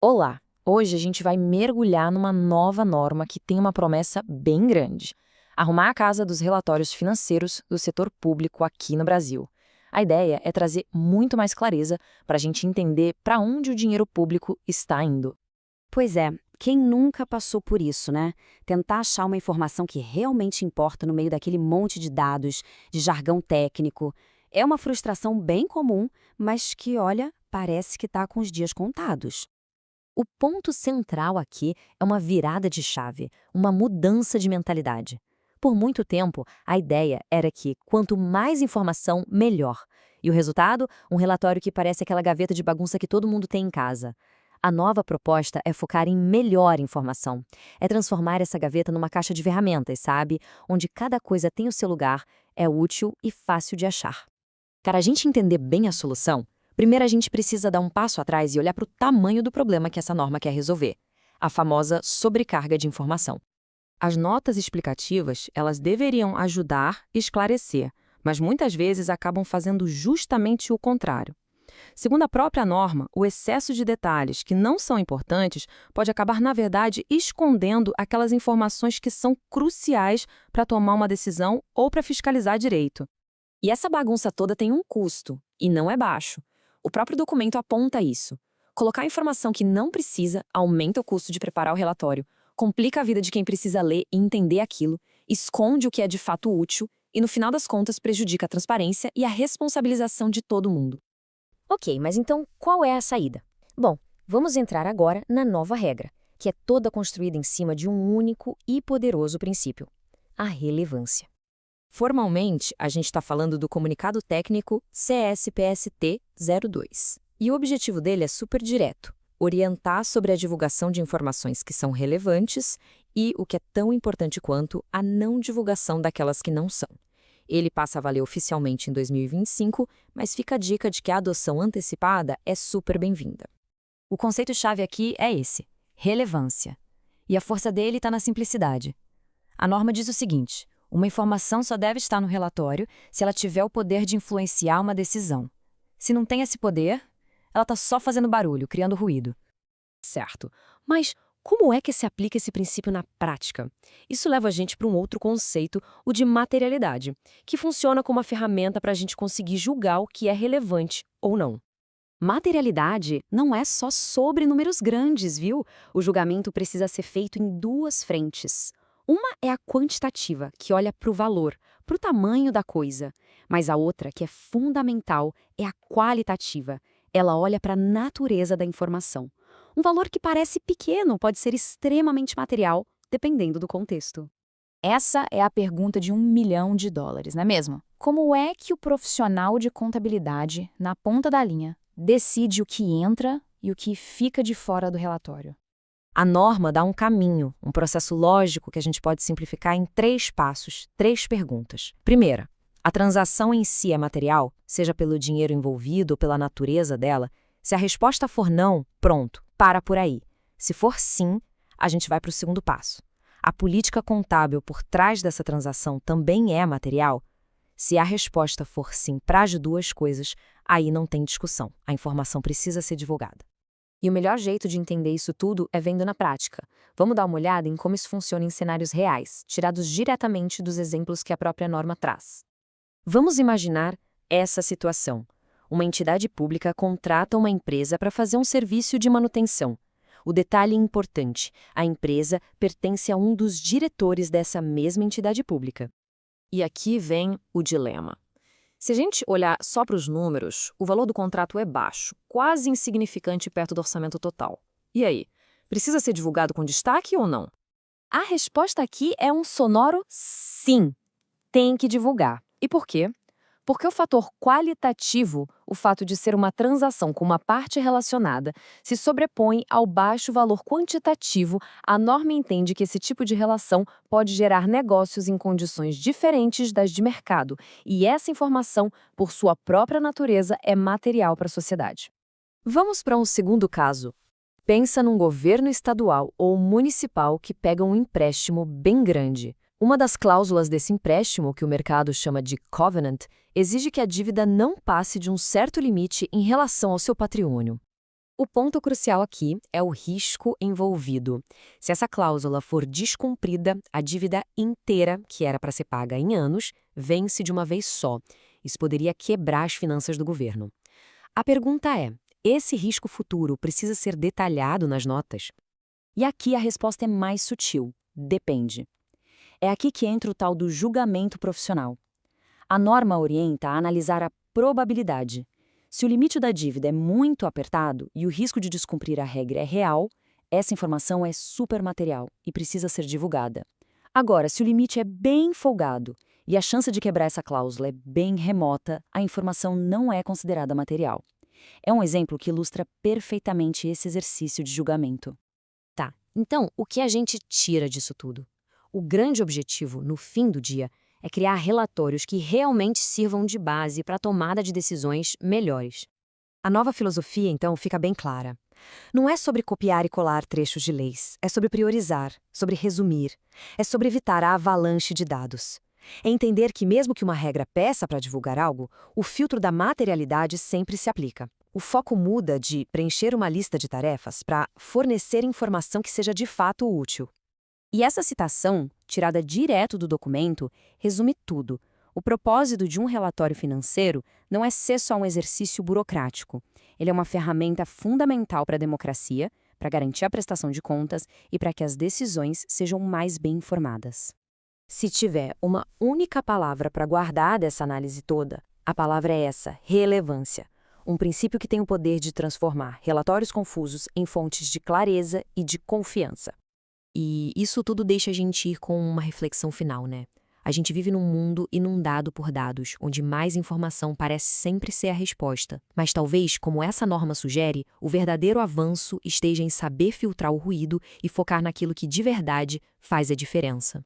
Olá! Hoje a gente vai mergulhar numa nova norma que tem uma promessa bem grande: arrumar a casa dos relatórios financeiros do setor público aqui no Brasil. A ideia é trazer muito mais clareza para a gente entender para onde o dinheiro público está indo. Pois é, quem nunca passou por isso, né? Tentar achar uma informação que realmente importa no meio daquele monte de dados, de jargão técnico. É uma frustração bem comum, mas que, olha, parece que está com os dias contados. O ponto central aqui é uma virada de chave, uma mudança de mentalidade. Por muito tempo, a ideia era que quanto mais informação, melhor. E o resultado? Um relatório que parece aquela gaveta de bagunça que todo mundo tem em casa. A nova proposta é focar em melhor informação. É transformar essa gaveta numa caixa de ferramentas, sabe? Onde cada coisa tem o seu lugar, é útil e fácil de achar. Para a gente entender bem a solução, primeiro a gente precisa dar um passo atrás e olhar para o tamanho do problema que essa norma quer resolver: a famosa sobrecarga de informação. As notas explicativas, elas deveriam ajudar e esclarecer, mas muitas vezes acabam fazendo justamente o contrário. Segundo a própria norma, o excesso de detalhes que não são importantes pode acabar, na verdade, escondendo aquelas informações que são cruciais para tomar uma decisão ou para fiscalizar direito. E essa bagunça toda tem um custo, e não é baixo. O próprio documento aponta isso. Colocar informação que não precisa aumenta o custo de preparar o relatório, complica a vida de quem precisa ler e entender aquilo, esconde o que é de fato útil e, no final das contas, prejudica a transparência e a responsabilização de todo mundo. Ok, mas então qual é a saída? Bom, vamos entrar agora na nova regra, que é toda construída em cima de um único e poderoso princípio: a relevância. Formalmente, a gente está falando do Comunicado Técnico CSPST-02. E o objetivo dele é super direto: orientar sobre a divulgação de informações que são relevantes e, o que é tão importante quanto, a não divulgação daquelas que não são. Ele passa a valer oficialmente em 2025, mas fica a dica de que a adoção antecipada é super bem-vinda. O conceito-chave aqui é esse: relevância. E a força dele está na simplicidade. A norma diz o seguinte: uma informação só deve estar no relatório se ela tiver o poder de influenciar uma decisão. Se não tem esse poder, ela está só fazendo barulho, criando ruído. Certo. Mas como é que se aplica esse princípio na prática? Isso leva a gente para um outro conceito, o de materialidade, que funciona como uma ferramenta para a gente conseguir julgar o que é relevante ou não. Materialidade não é só sobre números grandes, viu? O julgamento precisa ser feito em duas frentes. Uma é a quantitativa, que olha para o valor, para o tamanho da coisa. Mas a outra, que é fundamental, é a qualitativa. Ela olha para a natureza da informação. Um valor que parece pequeno pode ser extremamente material, dependendo do contexto. Essa é a pergunta de US$ 1 milhão, não é mesmo? Como é que o profissional de contabilidade, na ponta da linha, decide o que entra e o que fica de fora do relatório? A norma dá um caminho, um processo lógico que a gente pode simplificar em 3 passos, 3 perguntas. Primeira, a transação em si é material, seja pelo dinheiro envolvido ou pela natureza dela? Se a resposta for não, pronto, para por aí. Se for sim, a gente vai para o segundo passo. A política contábil por trás dessa transação também é material? Se a resposta for sim para as duas coisas, aí não tem discussão, a informação precisa ser divulgada. E o melhor jeito de entender isso tudo é vendo na prática. Vamos dar uma olhada em como isso funciona em cenários reais, tirados diretamente dos exemplos que a própria norma traz. Vamos imaginar essa situação. Uma entidade pública contrata uma empresa para fazer um serviço de manutenção. O detalhe importante: a empresa pertence a um dos diretores dessa mesma entidade pública. E aqui vem o dilema. Se a gente olhar só para os números, o valor do contrato é baixo, quase insignificante perto do orçamento total. E aí, precisa ser divulgado com destaque ou não? A resposta aqui é um sonoro sim. Tem que divulgar. E por quê? Porque o fator qualitativo, o fato de ser uma transação com uma parte relacionada, se sobrepõe ao baixo valor quantitativo. A norma entende que esse tipo de relação pode gerar negócios em condições diferentes das de mercado, e essa informação, por sua própria natureza, é material para a sociedade. Vamos para um segundo caso. Pensa num governo estadual ou municipal que pega um empréstimo bem grande. Uma das cláusulas desse empréstimo, que o mercado chama de covenant, exige que a dívida não passe de um certo limite em relação ao seu patrimônio. O ponto crucial aqui é o risco envolvido. Se essa cláusula for descumprida, a dívida inteira, que era para ser paga em anos, vence de uma vez só. Isso poderia quebrar as finanças do governo. A pergunta é: esse risco futuro precisa ser detalhado nas notas? E aqui a resposta é mais sutil. Depende. É aqui que entra o tal do julgamento profissional. A norma orienta a analisar a probabilidade. Se o limite da dívida é muito apertado e o risco de descumprir a regra é real, essa informação é supermaterial e precisa ser divulgada. Agora, se o limite é bem folgado e a chance de quebrar essa cláusula é bem remota, a informação não é considerada material. É um exemplo que ilustra perfeitamente esse exercício de julgamento. Tá, então o que a gente tira disso tudo? O grande objetivo, no fim do dia, é criar relatórios que realmente sirvam de base para a tomada de decisões melhores. A nova filosofia, então, fica bem clara. Não é sobre copiar e colar trechos de leis, é sobre priorizar, sobre resumir, é sobre evitar a avalanche de dados. É entender que mesmo que uma regra peça para divulgar algo, o filtro da materialidade sempre se aplica. O foco muda de preencher uma lista de tarefas para fornecer informação que seja de fato útil. E essa citação, tirada direto do documento, resume tudo. O propósito de um relatório financeiro não é ser só um exercício burocrático. Ele é uma ferramenta fundamental para a democracia, para garantir a prestação de contas e para que as decisões sejam mais bem informadas. Se tiver uma única palavra para guardar dessa análise toda, a palavra é essa: relevância. Um princípio que tem o poder de transformar relatórios confusos em fontes de clareza e de confiança. E isso tudo deixa a gente ir com uma reflexão final, né? A gente vive num mundo inundado por dados, onde mais informação parece sempre ser a resposta. Mas talvez, como essa norma sugere, o verdadeiro avanço esteja em saber filtrar o ruído e focar naquilo que de verdade faz a diferença.